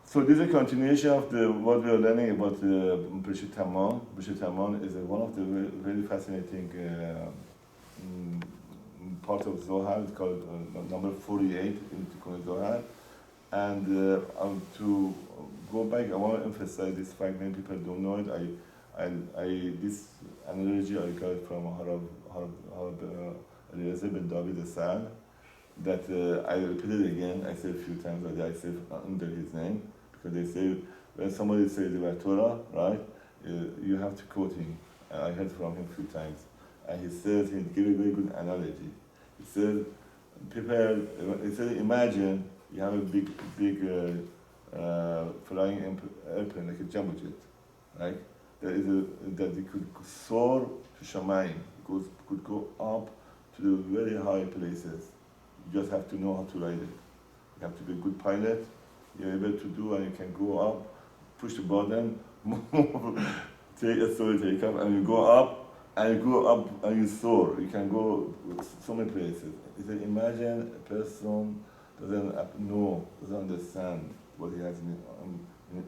So this is a continuation of what we are learning about Brishit Hammon. Brishit Hammon is one of the very fascinating part of Zohar. It's called number 48 in Tikkun Zohar. And to go back, I want to emphasize this fact. Many people don't know it. This analogy I got from Harab Eliezer ben David Assad, that I repeated again. I said a few times, but I said under his name, because they say when somebody says about Torah, right, you have to quote him. And I heard from him a few times, and he says he gave a very good analogy. He said, imagine you have a big flying airplane like a jumbo jet, right? That it could soar to Shamayim, could go up to the very high places. You just have to know how to ride it. You have to be a good pilot. You're able to do, and you can go up, push the button, take off, and you go up, and you soar. You can go so many places. He said, imagine a person doesn't understand what he has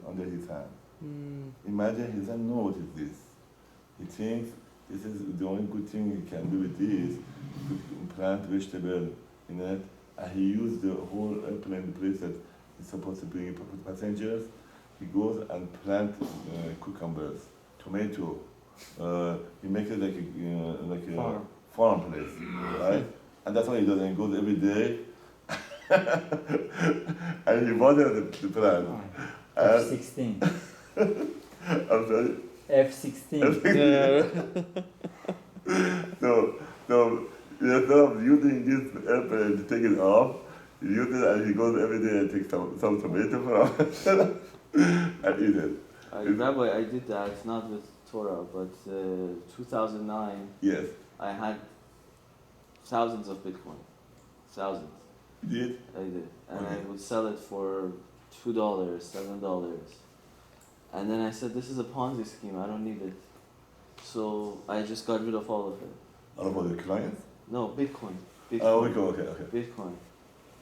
under his hand. Imagine he doesn't know what is this. He thinks this is the only good thing he can do with this. He could plant vegetable in it, and he used the whole airplane, the place that he's supposed to bring passengers. He goes and plant cucumbers, tomato. He makes it like a farm place, right? And that's what he does. And he goes every day, and he waters the plant. F-16. I'm sorry? F-16. So instead of using this airplane to take it off, he uses it, and he goes every day and takes some tomato from it and eat it. Rabbi, I did that, not with Torah, but 2009, yes, I had thousands of Bitcoin. Thousands. You did? I did. And Okay. I would sell it for $2, $7. And then I said, this is a Ponzi scheme, I don't need it. So I just got rid of all of it. All about the clients? No, Bitcoin. Oh, okay. Bitcoin.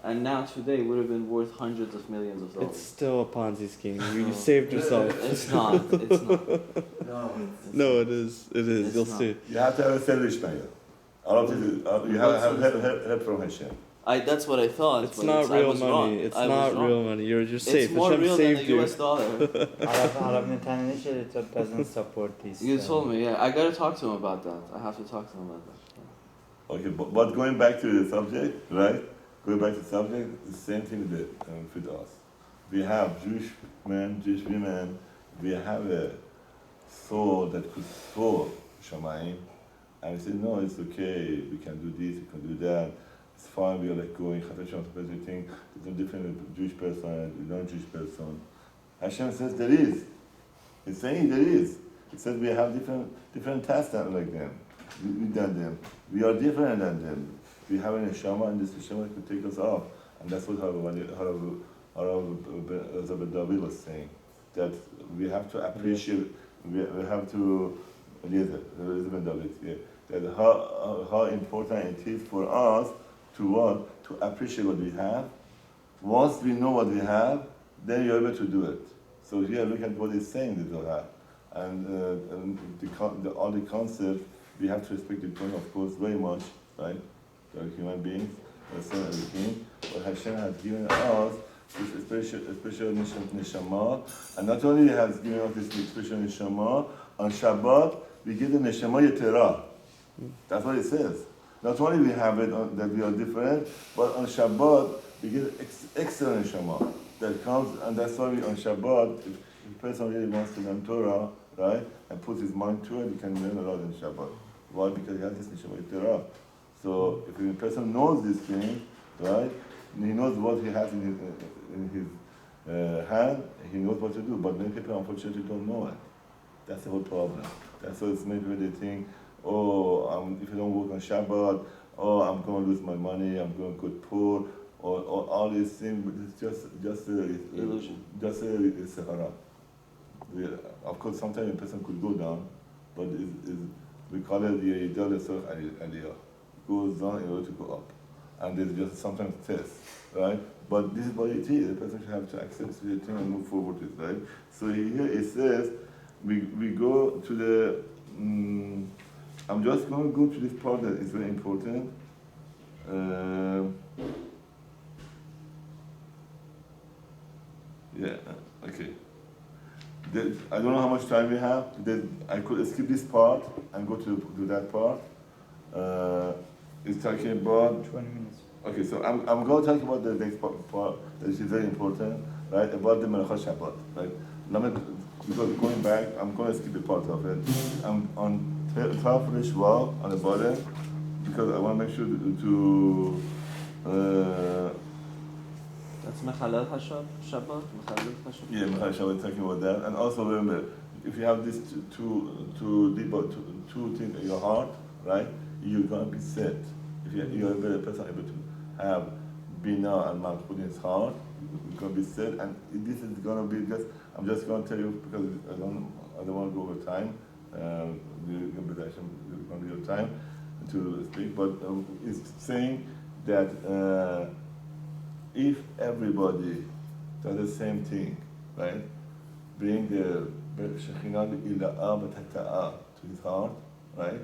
And now today would have been worth hundreds of millions of dollars. It's still a Ponzi scheme. You saved yourself. It's not. No, it is. It's You'll not. see. You have to have a selfish man. All of this, you have help from Hashem. That's what I thought. It's but not I real was money. wrong. It's I was not wrong. real money. You're It's safe. more Hashem real than saved the you. US dollar. Arab International doesn't support this. You told me, yeah. I gotta talk to him about that. I have to talk to him about that. Okay, but going back to the subject, right? Going back to the subject, the same thing with us. We have Jewish men, Jewish women. We have a soul that could soar Shamayim, and we say, no, it's okay. We can do this. We can do that. It's fine. We are like going. Hakkadosh everything. There's no different Jewish person and non-Jewish person. Hashem says there is. He's saying there is. He says we have different tasks like them. We done them. We are different than them. We have a neshama, and this neshama could take us off. And that's what Harab David was saying. That we have to appreciate. We have to. That how important it is for us to appreciate what we have. Once we know what we have, then you're able to do it. So here, look at what he's saying, the Zohar. And all the concepts, we have to respect the point, of course, very much, right? They are human beings, same everything. But Hashem has given us this special neshama, and not only has given us this special neshama, on Shabbat, we get the neshama yetera. That's what it says. Not only we have it that we are different, but on Shabbat, we get excellent neshama that comes, and that's why on Shabbat, if a person really wants to learn Torah, right, and puts his mind to it, he can learn a lot in Shabbat. Why? Because he has this neshama yetera. So if a person knows this thing, right, he knows what he has in his hand, he knows what to do. But many people, unfortunately, don't know it. That's the whole problem. That's why it's many people, they think, if I don't work on Shabbat, I'm going to lose my money, I'm going to get poor, or all these things. But it's just illusion. Just a Sahara. Of course, sometimes a person could go down, but we call it the Yidal Aliyah. Goes down in order to go up. And there's just sometimes tests, right? But this is what it is. The person should have to accept the thing and move forward with life. So here it says, we go to the, I'm just going to go to this part that is very important. Okay. I don't know how much time we have. I could skip this part and go to that part. It's talking about 20 minutes. Okay, so I'm going to talk about the next part that is very important, right? About the Melachot Shabbat, right? Because going back, I'm going to skip a part of it. I'm on 12 Rishwa on the bottom because I want to make sure to That's Mechalel Shabbat? Mechalel Shabbat? yeah, Melachot Shabbat, talking about that. And also remember, if you have these two things in your heart, right? You're going to be set. If you're a better person able to have Bina and Malchut in his heart, you're going to be set. And this is going to be I'm just going to tell you because I don't want to go over time. You're going to be your time to speak. But it's saying that if everybody does the same thing, right? Bring the Shekhinah Ila'ah B'Tata'ah to his heart, right?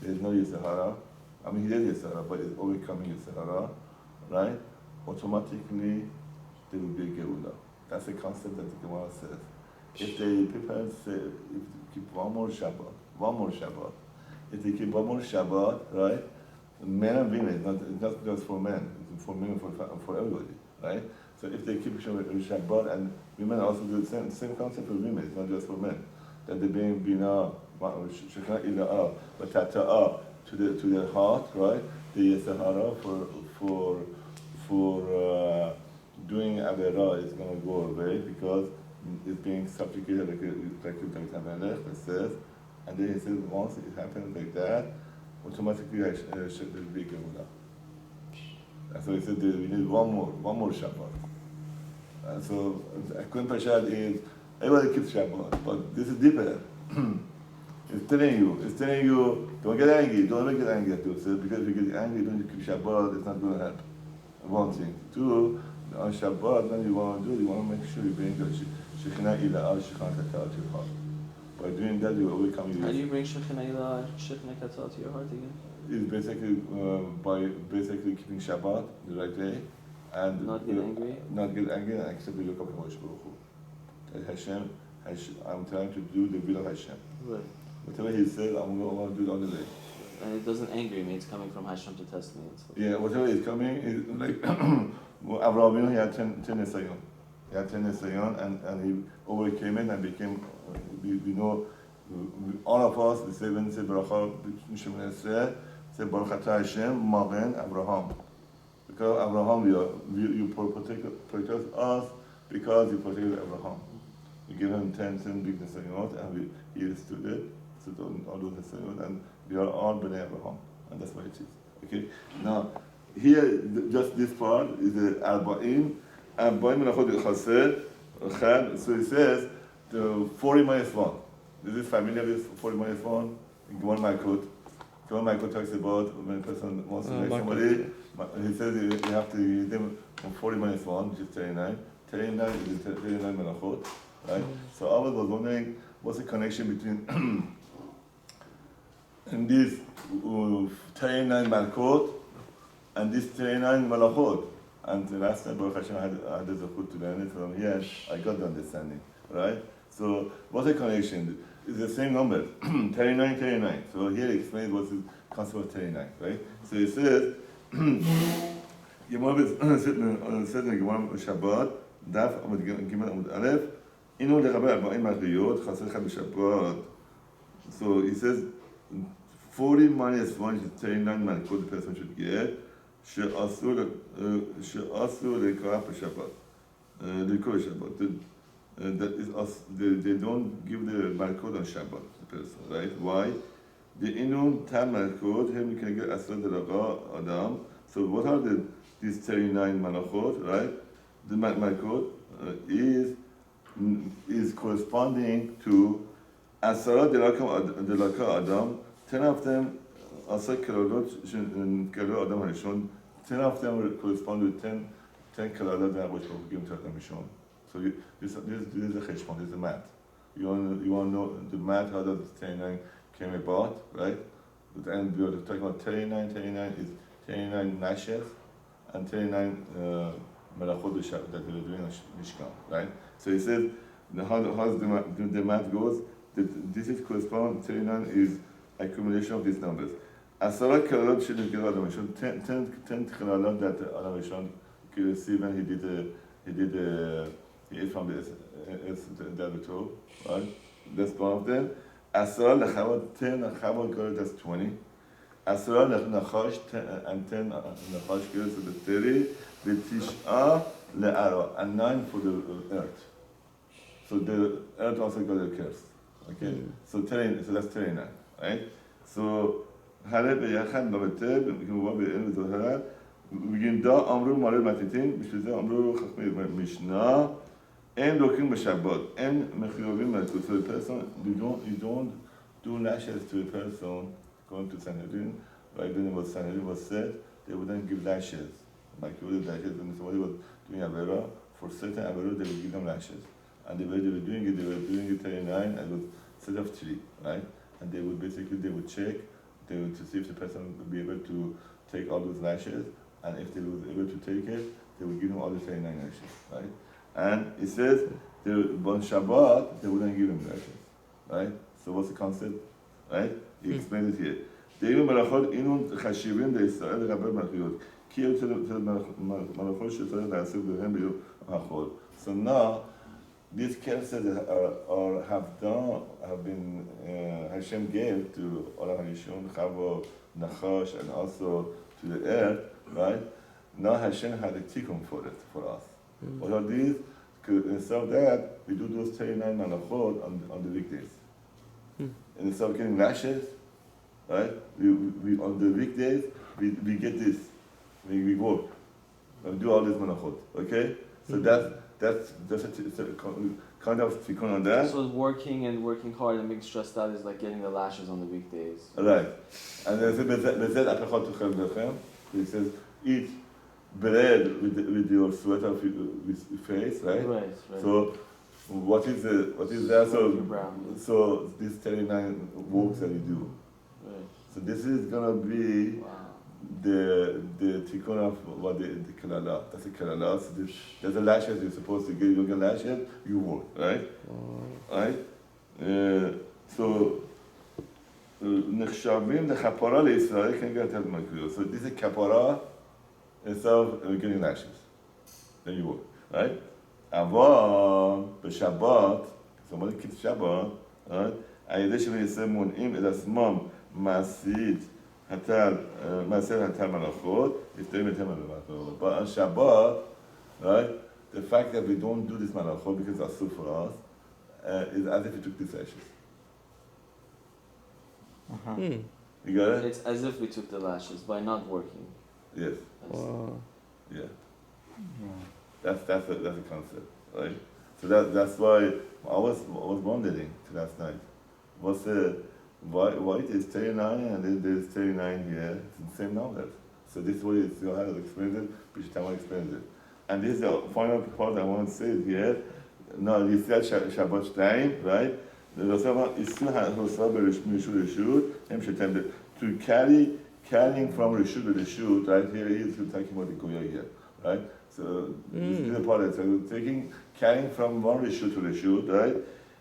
There's no Yisahara. I mean, he is Yisahara, but it's overcoming Yisahara, right? Automatically, there will be a Geula. That's the concept that the Gemara says. If people say, if they keep one more Shabbat, if they keep one more Shabbat, right? Men and women, it's not just for men, it's for men and for everybody, right? So if they keep Shabbat, and women also do the same concept for women, it's not just for men, that they bring Bina, Shekhinah Ila'ah, but Tata'ah to their heart, right? The Yisahara for doing Avera is going to go away because it's being supplicated like the Melech that says, and then he says once it happens like that, automatically I should be Gemulah. And so he said we need one more Shabbat. And so Akun Pashad is everybody keeps Shabbat, but this is deeper. It's telling you, don't get angry, don't get angry at yourself, because if you get angry, don't you keep Shabbat, it's not going to help. One thing. Two, on Shabbat, then you want to make sure you bring the Shekhinah Ila'ah, Shekhinah Tata'ah to your heart. By doing that, you overcome your... How do you bring Shekhinah Ila'ah, Shekhinah Tata'ah to your heart again? It's basically by keeping Shabbat the right way, and not get angry? Not get angry and accept the yoke of Hashem. I'm trying to do the will of Hashem. Right. Whatever he says, I'm going to do it on the day. And it doesn't anger me, it's coming from Hashem to test me. And stuff. Yeah, whatever is coming is like Avraham, he had 10 Nisayon. He had 10 Nisayon and he overcame it and became, we know, all of us, the seven say Baruch Hashem say Baruch Atah Hashem, Magen, Avraham. Because Avraham, you protect us because you protected Avraham. You give him 10 big Nisayot and he stood it, stood on all those Nisayot, and we are all Bnei Avraham. And that's what it is. Okay? Now, here, just this part is the Arba'im. Arba'im Melachot Chaser, Chad. So it says, the 40 minus 1. This is familiar with 40 minus 1? Gemara Malkut. Gemara Malkut talks about when a person wants to make somebody, he says you have to give them 40 minus 1, which is 39. 39 is 39 Melachot. Right? So I was wondering, what's the connection between and this 39 Malkot and this 39 Malachot? And the last time Baruch Hashem had the zechut to learn it from here, I got the understanding, right? So what's the connection? It's the same number, 39, 39. So here it explains what's the concept of 39, right? So it says, Gemara said in Gemara Shabbat, Daf Amud Gimel Amud Aleph, Inu lechaber 40 malchiyot, chaser echad b'Shabbat. So he says 40 minus 1 is 39 malchot the person should get. She'asur lekach b'Shabbat. Lekach b'Shabbat. That is they don't give the malchot on Shabbat the person, right? Why? The inu tam malchot him you can get asra delaga adam. So what are these 39 malachot, right? The malchot is corresponding to Asara Delaka Adam. 10 of them, Asa Kelodot Kelo Adam Harishon. 10 of them correspond with 10 10 کلالات در قوش بگیم تا میشون. So this is a cheshbon, this is the math. You want to know the math, how does 39 came about, right? And we are talking about 39 is 39 lashes and 39 melachot that they were doing on Mishkan, right? So he says, how the math goes, this is correspond, 39 is accumulation of these numbers. Asara kalalat shouldn't get Adam Rishon, 10 kalalat that Adam Rishon could receive when he ate from the other two, right? That's one of them. Asara lechavot 10, lechavot kalalat, that's 20. Asara lechash and 10 lechash kalalat, so that's 30. V'tish'a le'ara, and 9 for the earth. So the earth also got a curse. Okay, so that's 39, right? So حالا به یخن نبته میگم به این ظاهر میگیم دا امرو مال متیتین میشه امرو خصمی میشنا این لوکین به شبات این مخیوبی ملکوت to a person you don't do lashes to a person going to Sanhedrin, right? When it was Sanhedrin was said they wouldn't give lashes like you would lashes when somebody was doing avera for certain avera they would give them lashes and the way they were doing it 39 and it was set of 3, right? And they would check to see if the person would be able to take all those lashes, and if they were able to take it, they would give him all the 39 lashes, right? And it says, on Shabbat, they wouldn't give him lashes, right? So what's the concept, right? He explained it here. דהיינו מלאכות אינון חשיבים לישראל לגבי מלכויות, כי יותר מלאכות שצריך לעשות בהם ביום החול. So now, these curses have been Hashem gave to Olam Harishon, Chava, Nachash, and also to the earth, right? Now Hashem had a tikkun for us. What are these? Instead of that, we do those 39 malachot on the weekdays. And instead of getting lashes, right? We on the weekdays we get this. We work. We do all these malachot. Okay? So that's a kind of tikkun on that. So working hard and being stressed out is like getting the lashes on the weekdays. Right. And then he says, eat bread with your sweat of your face, right? Right. So what is that? So these 39 works that you do. Right. So this is gonna be the tikkun of what the kalala. That's a kalala. So there's a lashes you're supposed to get. You get lashes, you work, right? Right? So נחשבים לכפרה לישראל can get that malchut. So this is kapara instead of getting lashes. Then you work, right? אבל בשבת, somebody keeps Shabbat, right? הידי שבישראל מונעים את עצמם מעשית מעשר התר מלאכות, לפתעים את המלאכות. But on Shabbat, right, the fact that we don't do this malachot because it's asur for us is as if we took these lashes. You got it? It's as if we took the lashes by not working. Yes. Wow. Yeah. That's a concept, right? So that's why I was wondering last night. Why it is 39 and then there's 39 here? It's the same number. So this way Zohar has explained it, Bishtama explains it. And this is the final part I want to say here. Now you said Shabbat time, right? To carrying from Rishut to Rishut, right here he is talking about the Goya here, right? So this is the part so carrying from one Rishut to Rishut, right?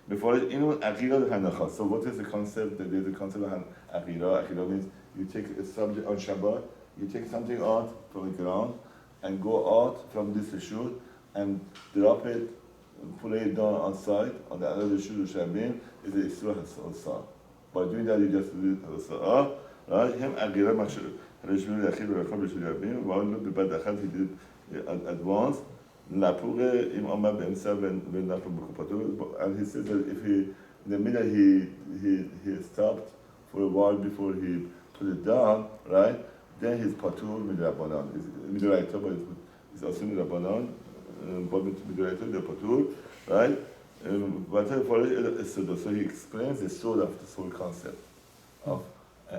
Before it, so what is the concept? There's the concept of Akira. Akira means you take a subject on Shabbat, you take something out from the ground and go out from this Rishut and drop it, pull it down on side, on the other Rishut Shabbat is the Isra Hasa. By doing that you just do Hasa, right? Him Akira Mashur, Rishmir Akhir Rakhab Shabbat, while the Bad Akhad he did at once. And he says that if in the middle he stopped for a while before he put it down, right? Then he's patur midrabanan. Midraita, but it's also midrabanan. But midraita the patur, right? So he explains the soul of this whole concept of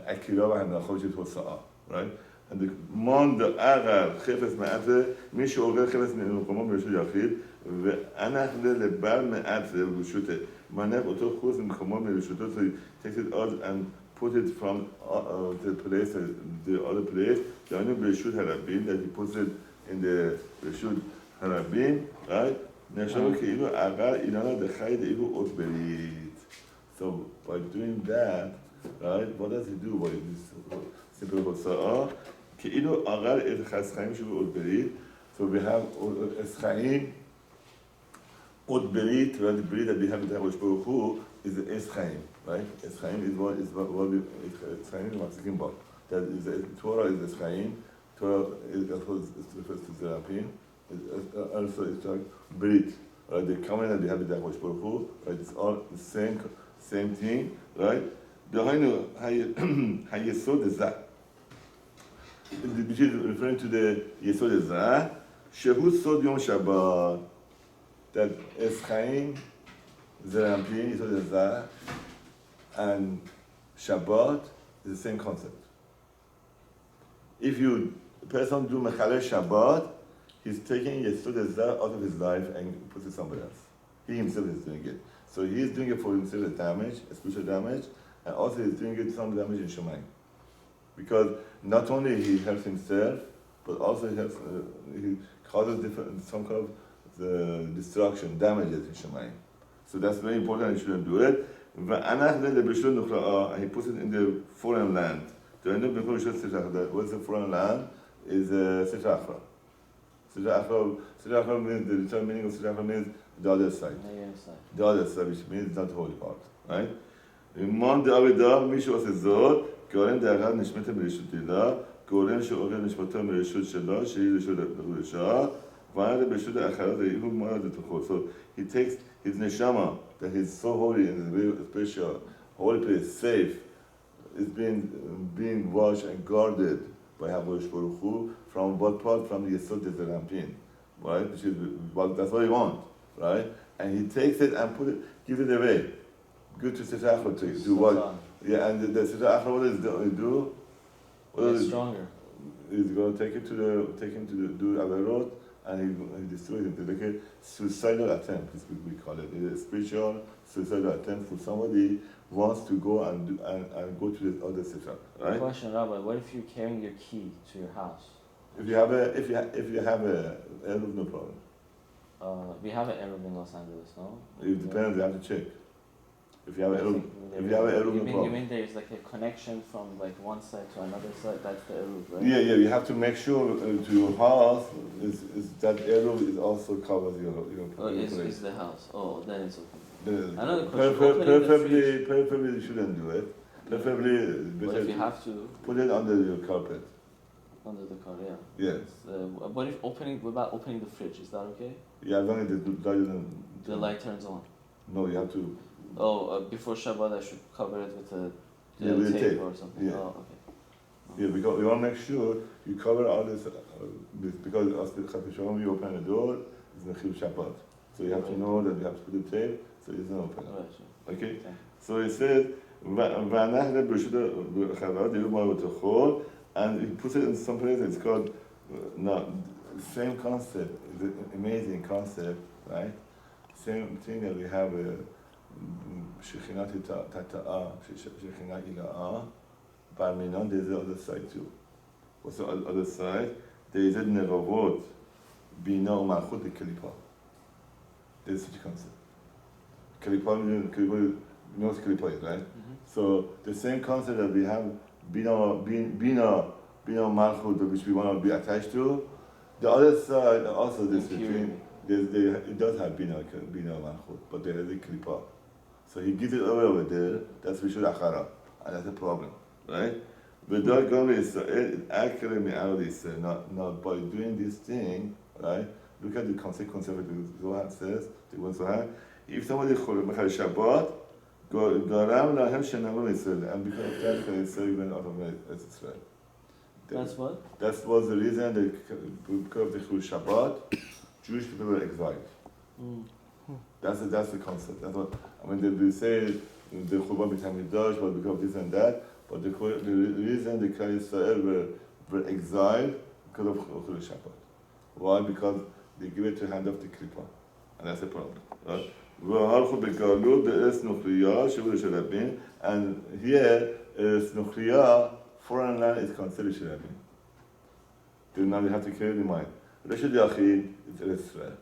akira and nachojit wasa'ah, right? and the man the agar khefes ma'atre mish oger khefes me'ukomon b'reshut yachid ve'anach lebar me'atre b'reshut manach oto chutz me'ukomon b'reshuto, so he takes it out and put it from the place, the other place, the only b'reshut harabim, that he puts it in the b'reshut harabim, right? Neshama ke'ilu agar ilana dechai de'ilu ot berit. So by doing that, right, what does he do by this simple hosa'ah? Ke'ilu agar et chaschaim shuvu ot berit. So we have eschaim, ot berit, right? The berit that we have in the Hakkadosh Baruch Hu is the eschaim, right? Eschaim is what we eschaim is what speaking about. That is the Torah is eschaim. Torah is refers to Zerapim. Also it's like berit, right? The covenant that we have in the Hakkadosh Baruch Hu, right? It's all the same thing, right? Dehaynu hayesod ezah, which is referring to the yesod ezah, shehu sod yom Shabbat, that eschaim, zerampin, yesod ezah, and Shabbat is the same concept. If a person do mechalel Shabbat, he's taking yesod ezah out of his life and puts it somewhere else. He himself is doing it. So he is doing it for himself, a damage, a spiritual damage, and also he's doing it some damage in Shemayim. Because not only he helps himself, but also he causes some kind of destruction, damages in Shemayim. So that's very important, he shouldn't do it. And he puts it in the foreign land. What's the foreign land? Is Sitra Achra. Sitra Achra means, the literal meaning of Sitra Achra means the other side. The other side, which means not the holy part, right? Iman de Avida, Mishu Asezor, Goren de Agad Nishmete Mereshut Tila, Goren She'oger Nishmata Mereshut Shela, She'i Reshut Resha, Vayad Bereshut Acharat, Yehu Mara de Tuchot. So he takes his neshama, that he's so holy and very special, holy place, safe, is being washed and guarded by Hakkadosh Baruch Hu from what part? From the Yesod Zerampin, right? Which is, well, that's what he wants, right? And he takes it and gives it away. Good to Sitra Achra to do what? Yeah, and the Sitra Achra, what does it do? It's stronger. He's going to take him to do Averot, and he destroys him. It's like a suicidal attempt, is what we call it. It's a spiritual suicidal attempt for somebody who wants to go and go to the other Sitra, right? Question, Rabbi, what if you're carrying your key to your house? If you have a Eruv, no problem. We have an Eruv in Los Angeles, no? It depends. You have to check. If you have a Eruv, no problem. You mean there's like a connection from like one side to another side? That's the Eruv, right? Yeah. You have to make sure to your house is that Eruv is also covers your Is the house? Oh, then it's okay. Preferably you shouldn't do it. Preferably, but if you have to, put it under your carpet. Under the car, yeah. Yes. What about opening the fridge? Is that okay? Yeah, as long as the light turns on. No, you have to. Before Shabbat, I should cover it with a tape or something. Yeah. Oh, okay. Yeah, because we want to make sure you cover all this, because as the Chafishon, you open the door, it's the Chil Shabbat. So you have to know that you have to put the tape, so it's not open. Right, sure. Okay? So it says, and he puts it in some place, it's called, same concept, it's an amazing concept, right? Same thing that we have, Shekhinat Tata'ah, Shekhinat Ila'ah, Barminon, there's the other side too. What's the other side? There is a Neravot, Bina Malchut de Kelipa. There's such a concept. Kelipa, you know what Kelipa is, right? Mm-hmm. So the same concept that we have Bina Malchut, which we want to be attached to, the other side also this between. It does have Bina Malchut, but there is a Kelipa. So he gives it over there, that's Rishut Achara, and that's a problem, right? But that God is accurately out is not by doing this thing, right? Look at the consequence of it. The Zohar says, if somebody Mechal Shabbat, Garam Lahem Shenavon Israel, and because of that, Israel went out of Israel. That's what? That was the reason that because of the Chil Shabbat, Jewish people were exiled. Mm. That's the concept. That's what they say the Churban Beit Hamikdash was because of this and that. But the reason the Klal Yisrael were were exiled because of Chilul Shabbat. Why? Because they give it to hand of the Kripa. And that's the problem. Right? And here, Snuchriya, foreign land is considered Shirabim. Now you have to carry in mind. Rishon Yachid is Israel.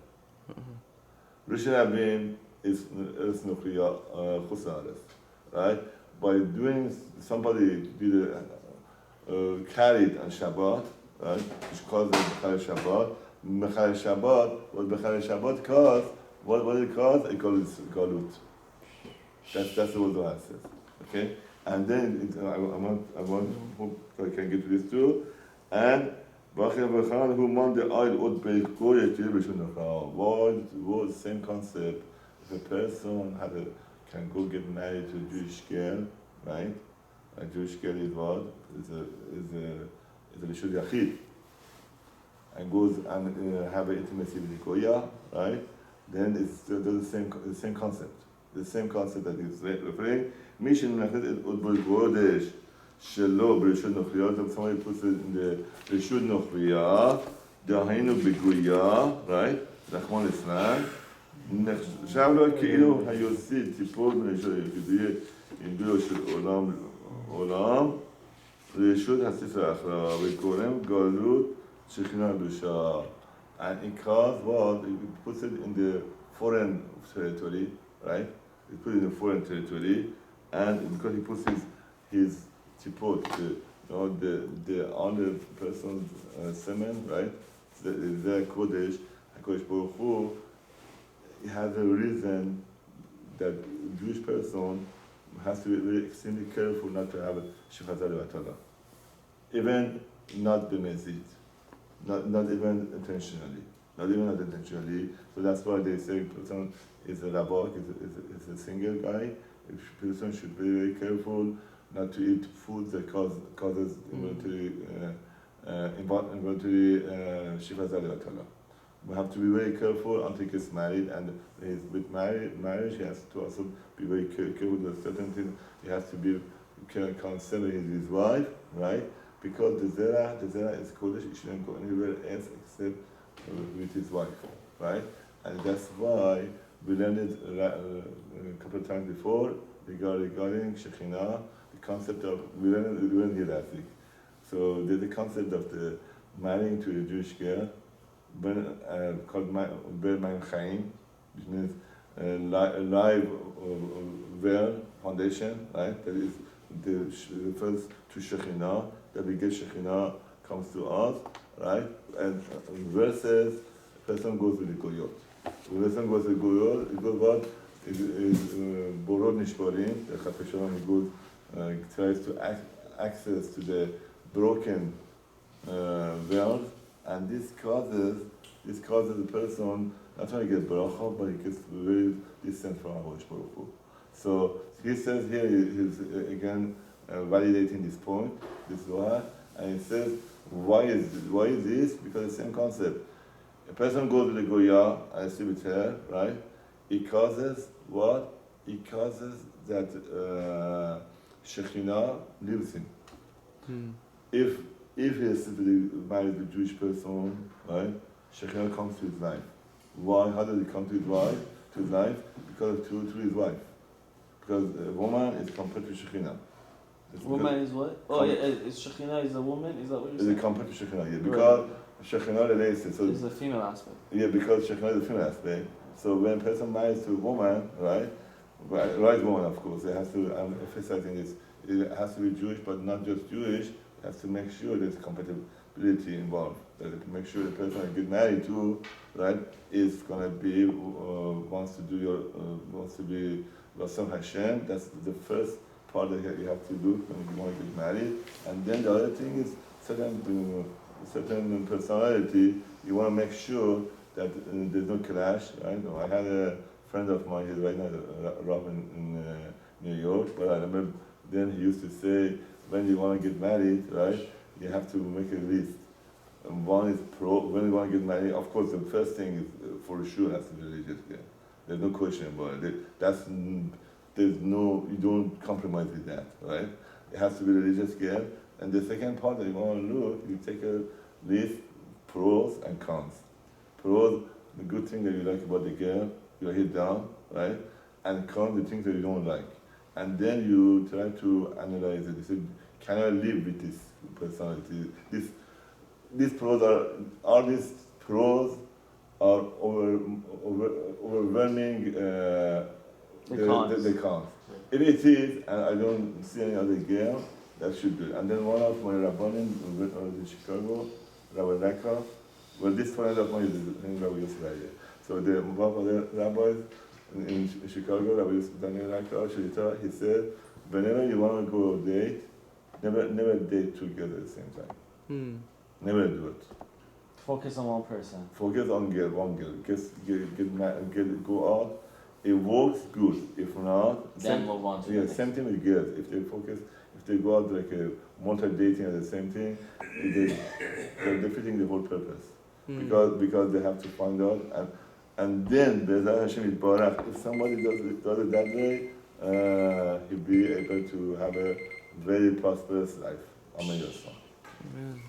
Rishon Rabim is Nuchriya Chusaris. Right? By doing somebody did carried on Shabbat, right? Which causes Bechal Shabbat. Bechal Shabbat, what Bechal Shabbat caused, what it caused? It calls Galut. That's what Zohar says. Okay? And then I hope I can get to this too. And who won the oil would be was the same concept. If a person can go get married to a Jewish girl, right? A Jewish girl is what? Is a Rishon Yachid. And goes and have an intimacy with the Goya, right? Then it's the same concept. The same concept that he's referring. Mission Nachid Udbul Godesh Shelo Brishud Nochriya. Somebody puts it in the Brishud Nochriya, Dahainu Beguya, right? Rahman Islam. Shavlo Keilu Hayosi Tipol Brishud Yachidiyah in Brishud Olam. Brishud Hasifra Achra Bekorem Galut Shekhinah Dusha. And it caused what? It puts it in the foreign territory, right? He put it in the foreign territory, and because he puts his tipot, the other person's semen, right? The Kodesh, Hakkadosh Baruch Hu, he has a reason that Jewish person has to be very extremely careful not to have a Shifat Vatala. Even not b'mezid. Not even intentionally. Not even not intentionally. So that's why they say person is a rabak, is a single guy. A person should be very careful not to eat foods that causes involuntary shiva zalivatala. We have to be very careful until he gets married, and with marriage he has to also be very careful with certain things. He has to be concerned with his wife, right? Because the zera is kodesh, he shouldn't go anywhere else except with his wife, right? And that's why we learned it a couple of times before regarding Shekhinah, the concept of, we learned here last week. So there's the concept of the marrying to a Jewish girl, called Ber Mayim Chaim, which means a live well foundation, right? That is refers to Shekhinah, that we get Shekhinah comes to us, right? And versus person goes with the Goyot. When the person goes with the Goyot, it goes what? Is Borod Nishbarim, the Chafetz Shalom goes, tries to access to the broken world, and this causes the person not only get bracha, but he gets very distant from Hakkadosh Baruch Hu. So he says here, he's again validating this point, this Zohar, and he says, why is this? Because the same concept. A person goes to the Goya and sleep with her, right? It causes what? It causes that Shekhinah lives in. If he is married to a Jewish person, right? Shekhinah comes to his life. Why? How does it come to his life? Because through his wife. Because a woman is compared to Shekhinah. Woman is what? Oh yeah, is Shekhinah is a woman? Is that what you're saying? Is it compared to Shekhinah? Yeah, because Shekhinah relates to. So it's a female aspect. Yeah, because Shekhinah is a female aspect. So when a person marries to a woman, right woman of course, it has to, I'm emphasizing this, it has to be Jewish, but not just Jewish, it has to make sure there's compatibility involved. That it make sure the person you get married to, right, is gonna be, wants to be Rasul Hashem. That's the first part that you have to do when you want to get married. And then the other thing is certain personality. You want to make sure that there's no clash, right? I had a friend of mine, he's right now Rob in New York, but I remember then he used to say, when you want to get married, right, you have to make a list. And one is when you want to get married, of course the first thing is for sure has to be religious. Yeah. There's no question about it. You don't compromise with that, right? It has to be religious girl. And the second part that you want to look, you take a list, pros and cons. Pros, the good thing that you like about the girl, you write it down, right? And cons, the things that you don't like. And then you try to analyze it. You say, can I live with this personality? These pros are these pros are overwhelming The cons. the cons. If it is, and I don't see any other girl, that should do it. And then one of my rabbanim in Chicago, Rabbi Raka, well, this friend of mine is Rabbi Yosef Raya. So the one of the rabbis in Chicago, Rabbi Yosef Raka, he said, whenever you want to go on a date, never date together at the same time. Never do it. Focus on one person. Focus on one girl. Go out. It works good. If not, Then move on to the yeah, next. same thing with girls. If they go out like a multi-dating at the same thing, they're defeating the whole purpose. Because they have to find out and then Be'ezrat Hashem Yitbarach, if somebody does it that way, he'll be able to have a very prosperous life. Amen. Amen.